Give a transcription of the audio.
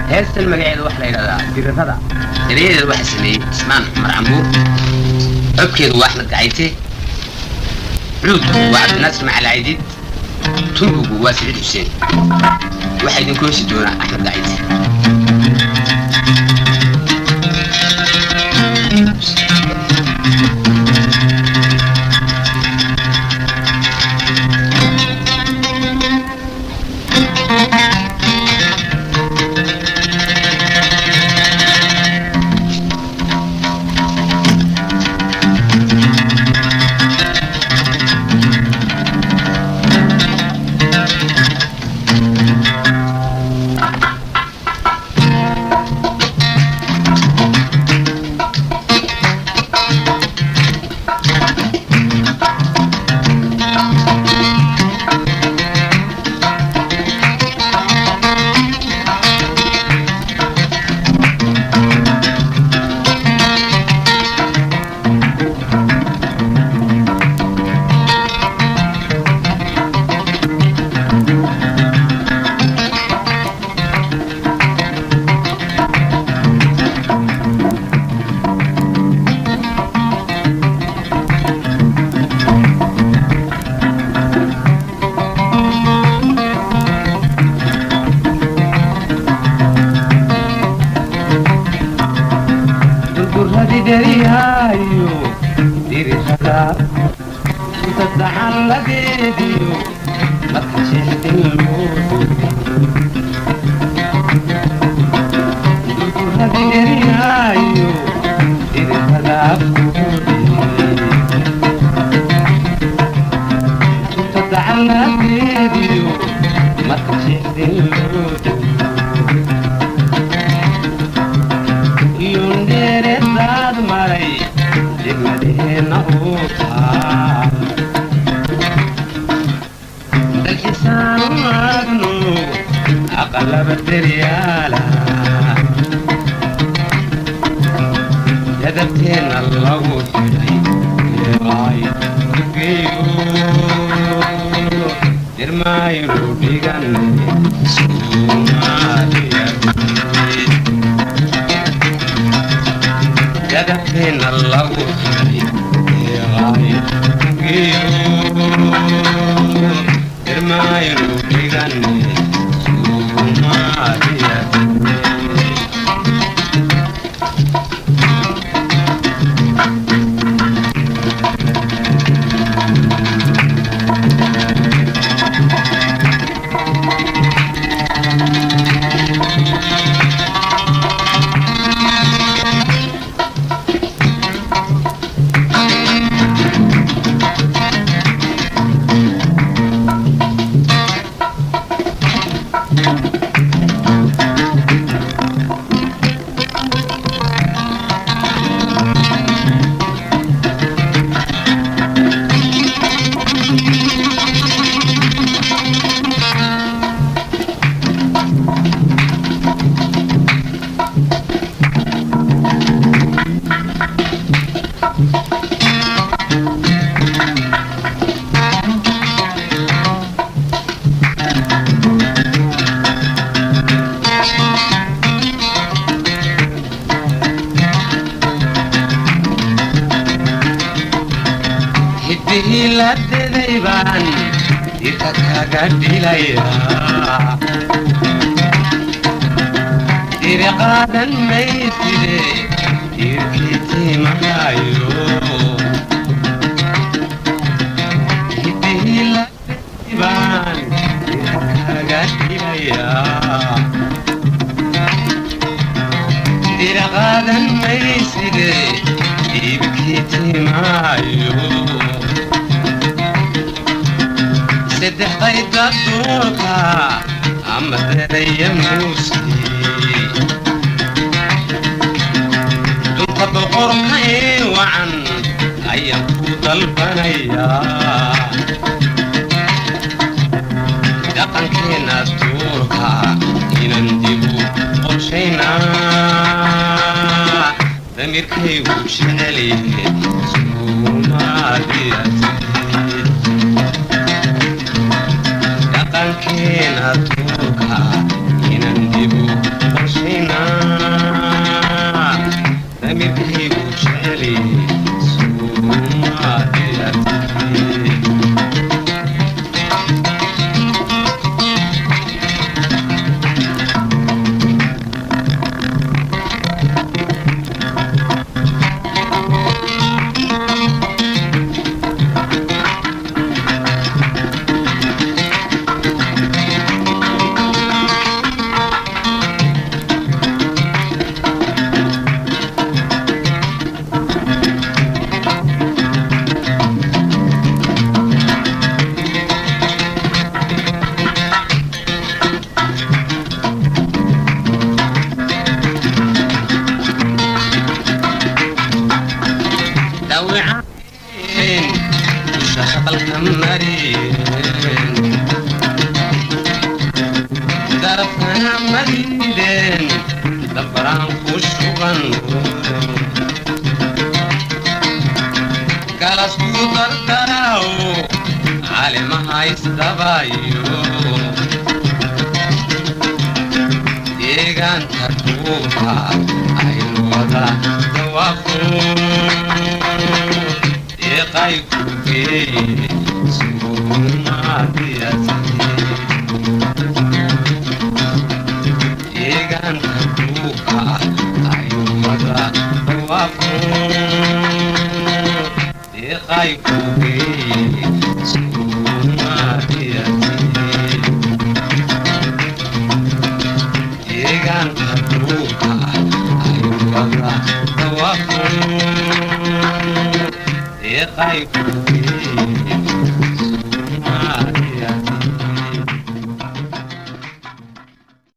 هسه المقاعد واحد إلى الرفضة تريد الواحد سمي اسمان عمر عمور أبكي واحد قاعدته عود وعبد الناس مع العيديد تنبو واسعد حسين واحد يكون سدونا أحمد قاعدته ضميركي وشعلي Soomaaliya dhaqankeena tuuka inaan dib u qorshaynaa damirkaygu jeceli Soomaaliya darafkana madiden dabaraan ku shugan galasku dardaraw calimaha isdabayo deegaanka dhuuka aynu wada dawaaqo deeqay ku geeye Soomaaliya deegaanka dhuuka aynu wada dawaaqo deeqay ku geeye Soomaaliya deegaanka dhuuka aynu wada dawaaqo deeqay ku geeye